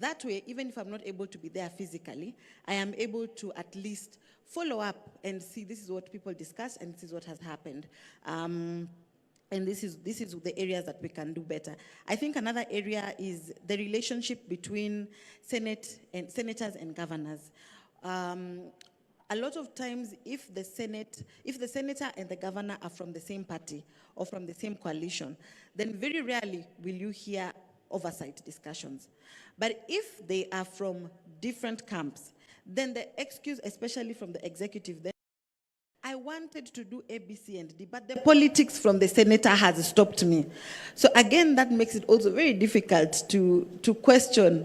That way, even if I'm not able to be there physically, I am able to at least follow up and see this is what people discuss and this is what has happened. And this is the areas that we can do better. I think another area is the relationship between senators and governors. A lot of times, if the senator and the governor are from the same party or from the same coalition, then very rarely will you hear oversight discussions. But if they are from different camps, then the excuse, especially from the executive, then I wanted to do A, B, C, and D, but the politics from the senator has stopped me. So again, that makes it also very difficult to question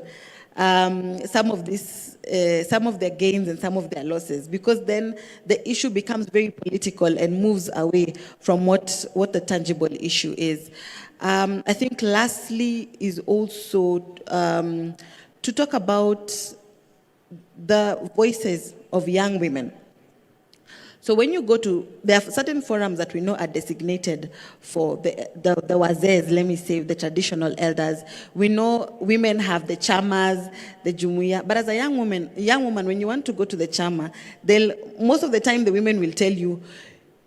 some of their gains and some of their losses, because then the issue becomes very political and moves away from what the tangible issue is. I think lastly is also to talk about the voices of young women. So when you go to, there are certain forums that we know are designated for the wazes, let me say, the traditional elders. We know women have the chamas, the jumuiya, but as a young woman, when you want to go to the chama, most of the time the women will tell you,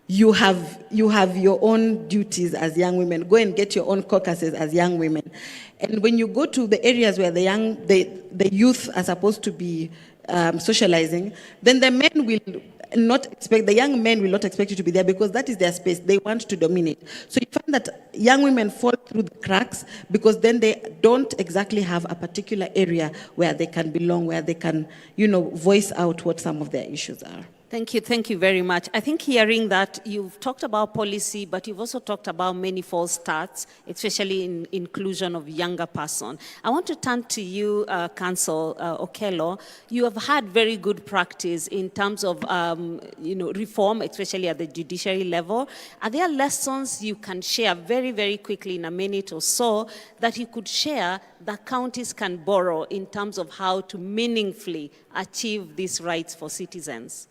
you have your own duties as young women. Go and get your own caucuses as young women. And when you go to the areas where the youth are supposed to be socializing, then the men will not expect, the young men will not expect you to be there because that is their space. They want to dominate. So you find that young women fall through the cracks because then they don't exactly have a particular area where they can belong, where they can, voice out what some of their issues are. Thank you very much. I think hearing that, you've talked about policy, but you've also talked about many false starts, especially in inclusion of younger person. I want to turn to you, Council Okello. You have had very good practice in terms of reform, especially at the judiciary level. Are there lessons you can share very, very quickly in a minute or so that you could share that counties can borrow in terms of how to meaningfully achieve these rights for citizens?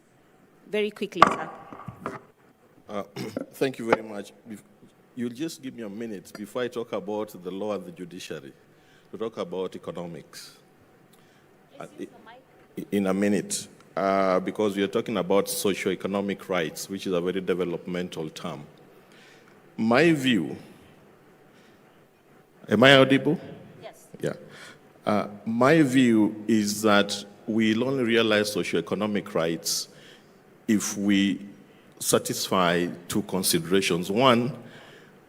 Very quickly, sir. Thank you very much. You'll just give me a minute before I talk about the law and the judiciary, to talk about economics. In a minute, because we are talking about socio-economic rights, which is a very developmental term. My view, am I audible? Yes. Yeah. My view is that we'll only realize socio-economic rights if we satisfy two considerations. One,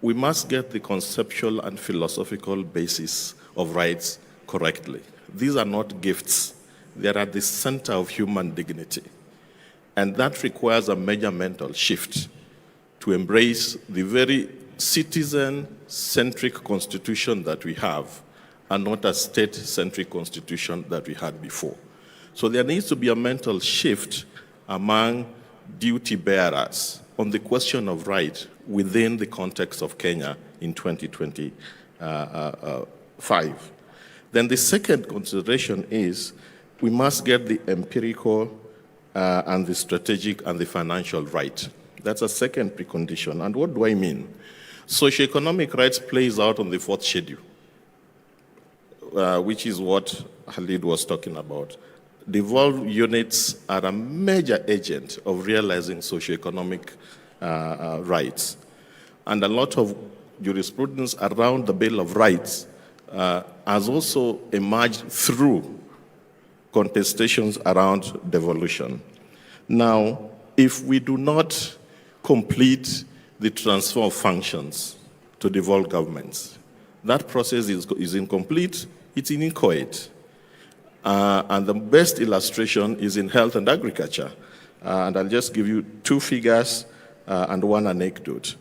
we must get the conceptual and philosophical basis of rights correctly. These are not gifts. They are at the center of human dignity. And that requires a major mental shift to embrace the very citizen-centric constitution that we have and not a state-centric constitution that we had before. So there needs to be a mental shift among duty bearers on the question of right within the context of Kenya in 2025. Then the second consideration is we must get the empirical and the strategic and the financial right. That's a second precondition. And what do I mean? Socioeconomic rights plays out on the fourth schedule, which is what Khalid was talking about. Devolved units are a major agent of realizing socioeconomic rights. And a lot of jurisprudence around the Bill of Rights has also emerged through contestations around devolution. Now, if we do not complete the transfer of functions to devolved governments, that process is incomplete, it's inchoate. And the best illustration is in health and agriculture. And I'll just give you two figures and one anecdote.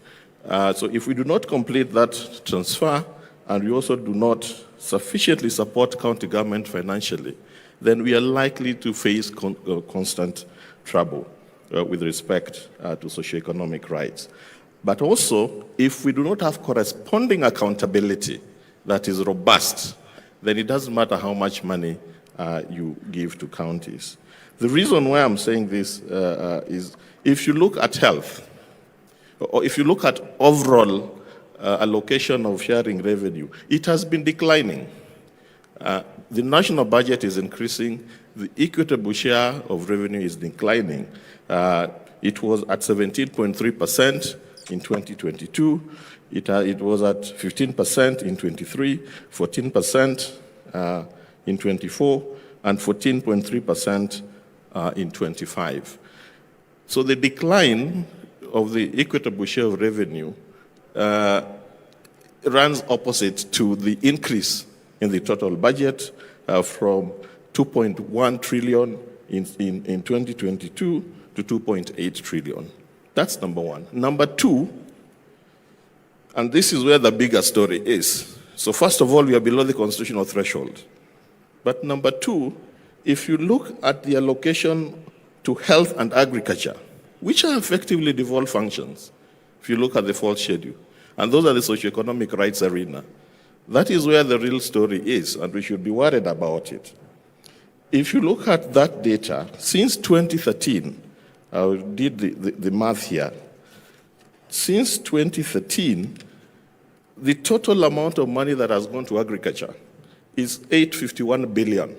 So if we do not complete that transfer, and we also do not sufficiently support county government financially, then we are likely to face constant trouble with respect to socioeconomic rights. But also, if we do not have corresponding accountability that is robust, then it doesn't matter how much money you give to counties. The reason why I'm saying this is if you look at health, or if you look at overall allocation of sharing revenue, it has been declining. the national budget is increasing, the equitable share of revenue is declining. It was at 17.3% in 2022. It was at 15% in 23, 14% in 24, and 14.3% in 25. So the decline of the equitable share of revenue runs opposite to the increase in the total budget from 2.1 trillion in 2022 to 2.8 trillion. That's number one. Number two, and this is where the bigger story is. So first of all, we are below the constitutional threshold. But number two, if you look at the allocation to health and agriculture, which are effectively devolved functions, if you look at the fourth schedule, and those are the socioeconomic rights arena, that is where the real story is, and we should be worried about it. If you look at that data, since 2013, I did the math here, since 2013, the total amount of money that has gone to agriculture is 851 billion.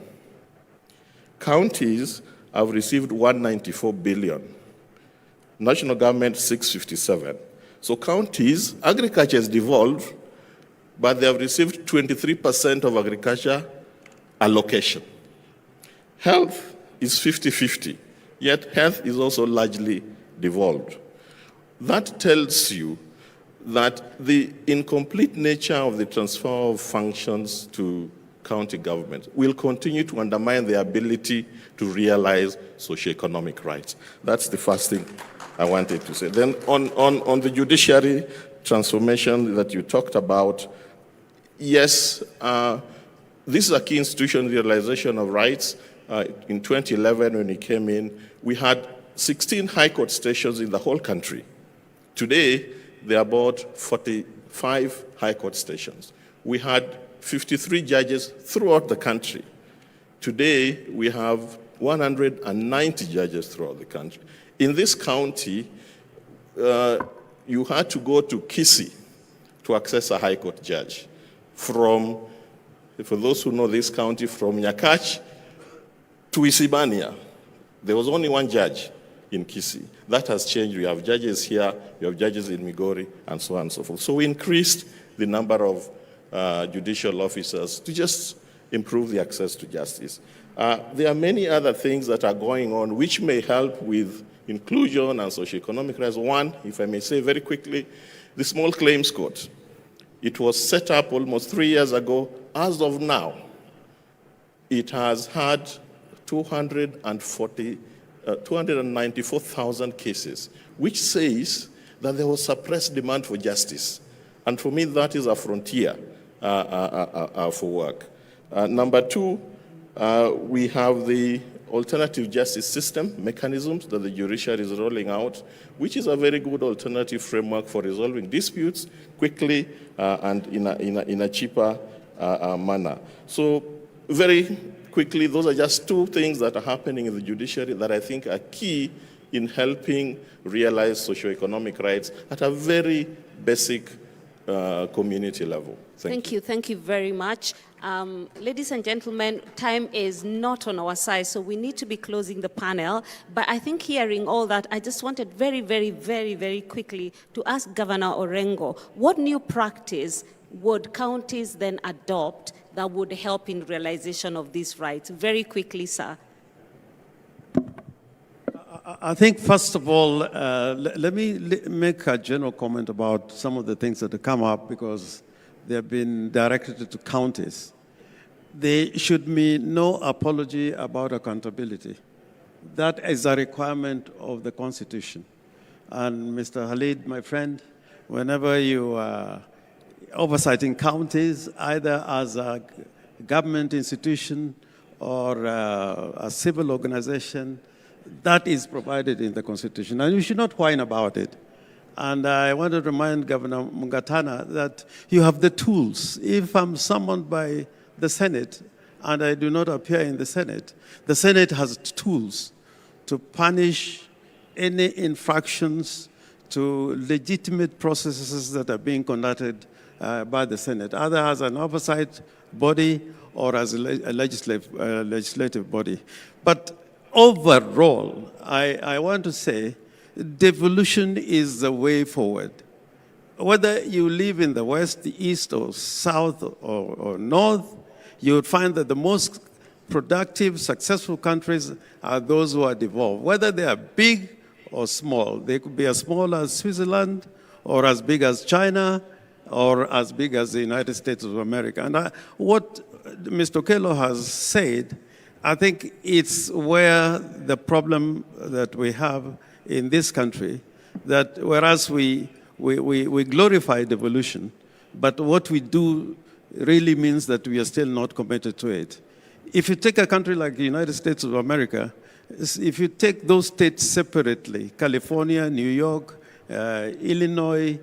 Counties have received 194 billion. National government, 657. So counties, agriculture is devolved, but they have received 23% of agriculture allocation. Health is 50-50, yet health is also largely devolved. That tells you that the incomplete nature of the transfer of functions to county government will continue to undermine the ability to realize socioeconomic rights. That's the first thing I wanted to say. Then on the judiciary transformation that you talked about, yes, this is a key institution, realization of rights. In 2011, when it came in, we had 16 high court stations in the whole country. Today, there are about 45 high court stations. We had 53 judges throughout the country. Today, we have 190 judges throughout the country. In this county, you had to go to Kisii to access a high court judge. For those who know this county, from Nyakach to Isibania, there was only one judge in Kisii. That has changed. We have judges here, we have judges in Migori, and so on and so forth. So we increased the number of judicial officers to just improve the access to justice. There are many other things that are going on which may help with inclusion and socioeconomic rights. One, if I may say very quickly, the Small Claims Court. It was set up almost 3 years ago. As of now, it has had 294,000 cases, which says that there was suppressed demand for justice. And for me, that is a frontier for work. Number two, we have the alternative justice system mechanisms that the judiciary is rolling out, which is a very good alternative framework for resolving disputes quickly and in a cheaper manner. So very quickly, those are just two things that are happening in the judiciary that I think are key in helping realize socioeconomic rights at a very basic community level. Thank you. Thank you very much. Ladies and gentlemen, time is not on our side, so we need to be closing the panel. But I think hearing all that, I just wanted very quickly to ask Governor Orengo, what new practice would counties then adopt that would help in realization of these rights? Very quickly, sir. I think, first of all, let me make a general comment about some of the things that have come up because they have been directed to counties. There should be no apology about accountability. That is a requirement of the Constitution. And Mr. Khalid, my friend, whenever you are oversighting counties, either as a government institution or a civil organization, that is provided in the Constitution. And you should not whine about it. And I want to remind Governor Mungatana that you have the tools. If I'm summoned by the Senate and I do not appear in the Senate has tools to punish any infractions to legitimate processes that are being conducted by the Senate, either as an oversight body or as a legislative body. But overall, I want to say devolution is the way forward. Whether you live in the West, the East, or South, or North, you would find that the most productive, successful countries are those who are devolved. Whether they are big or small, they could be as small as Switzerland, or as big as China, or as big as the United States of America. And what Mr. Okello has said, I think it's where the problem that we have in this country, that whereas we glorify devolution, but what we do really means that we are still not committed to it. If you take a country like the United States of America, if you take those states separately, California, New York, Illinois,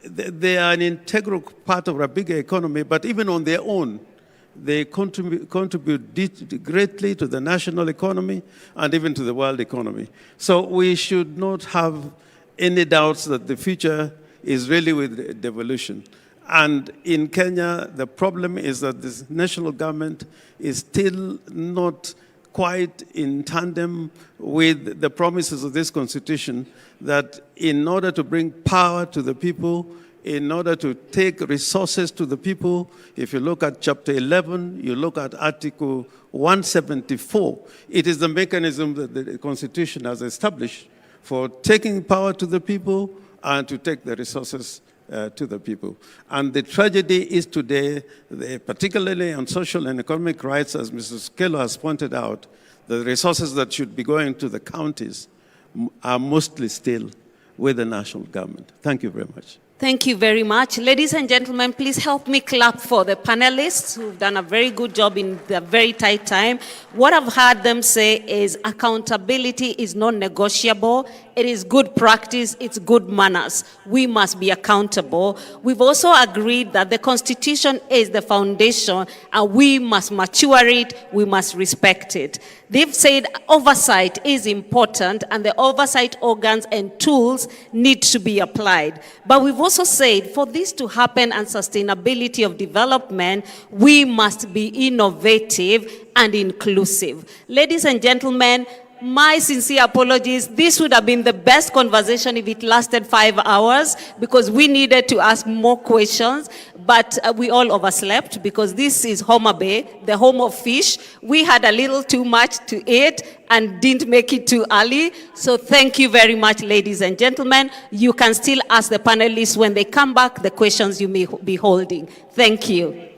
they are an integral part of a bigger economy, but even on their own, they contribute greatly to the national economy and even to the world economy. So we should not have any doubts that the future is really with devolution. And in Kenya, the problem is that this national government is still not quite in tandem with the promises of this constitution, that in order to bring power to the people, in order to take resources to the people, if you look at Chapter 11, you look at Article 174, it is the mechanism that the Constitution has established for taking power to the people and to take the resources to the people. And the tragedy is today, particularly on social and economic rights, as Mrs. Okello has pointed out, the resources that should be going to the counties are mostly still with the national government. Thank you very much. Thank you very much. Ladies and gentlemen, please help me clap for the panelists who've done a very good job in the very tight time. What I've heard them say is accountability is non-negotiable. It is good practice. It's good manners. We must be accountable. We've also agreed that the Constitution is the foundation and we must mature it. We must respect it. They've said oversight is important and the oversight organs and tools need to be applied. But we've also said for this to happen and sustainability of development, we must be innovative and inclusive. Ladies and gentlemen, my sincere apologies. This would have been the best conversation if it lasted 5 hours because we needed to ask more questions, but we all overslept because this is Homa Bay, the home of fish. We had a little too much to eat and didn't make it too early. So thank you very much, ladies and gentlemen. You can still ask the panelists when they come back the questions you may be holding. Thank you.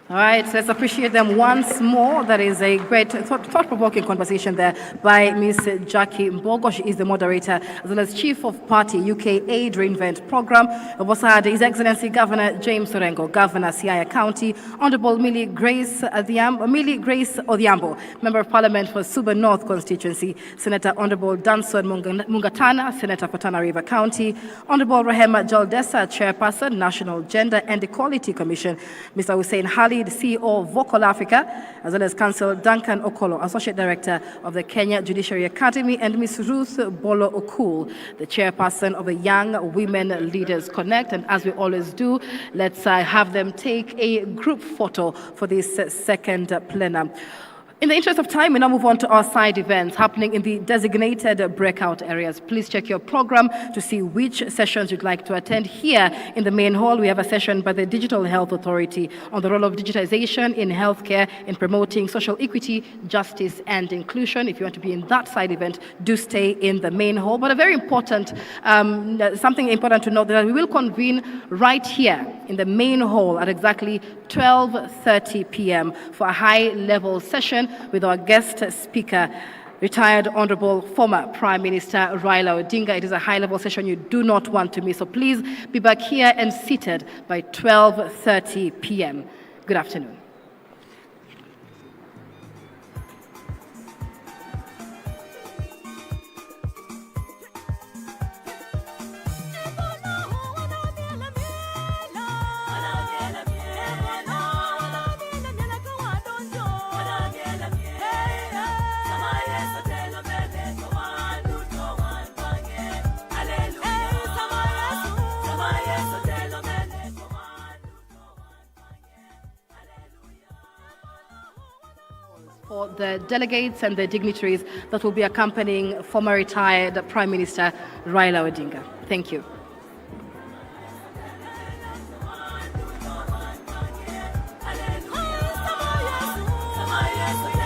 All right, so let's appreciate them once more. That is a great thought-provoking conversation there by Ms. Jackie Mbogo. She is the moderator as well as Chief of Party UK Aid Reinvent Programme. We've also had His Excellency Governor James Orengo, Governor Siaya County, Honourable Millie Grace Odhiambo, Member of Parliament for Suba North Constituency, Senator Honourable Danson Mungatana, Senator for Tana River County, Honourable Rehema Jaldesa, Chairperson, National Gender and Equality Commission, Mr. Hussein Hali, the CEO of Vocal Africa, as well as Counsel Duncan Okolo, Associate Director of the Kenya Judiciary Academy, and Ms. Ruth Bolo Okul, the Chairperson of the Young Women Leaders Connect. And as we always do, let's have them take a group photo for this second plenum. In the interest of time, we now move on to our side events happening in the designated breakout areas. Please check your program to see which sessions you'd like to attend. Here in the main hall, we have a session by the Digital Health Authority on the role of digitization in healthcare in promoting social equity, justice, and inclusion. If you want to be in that side event, do stay in the main hall. But a very important, something important to note, that we will convene right here in the main hall at exactly 12:30 p.m. for a high-level session with our guest speaker, retired Honorable former Prime Minister Raila Odinga. It is a high-level session you do not want to miss, so please be back here and seated by 12:30 p.m. Good afternoon. the delegates and the dignitaries that will be accompanying former retired Prime Minister Raila Odinga. Thank you. Yes,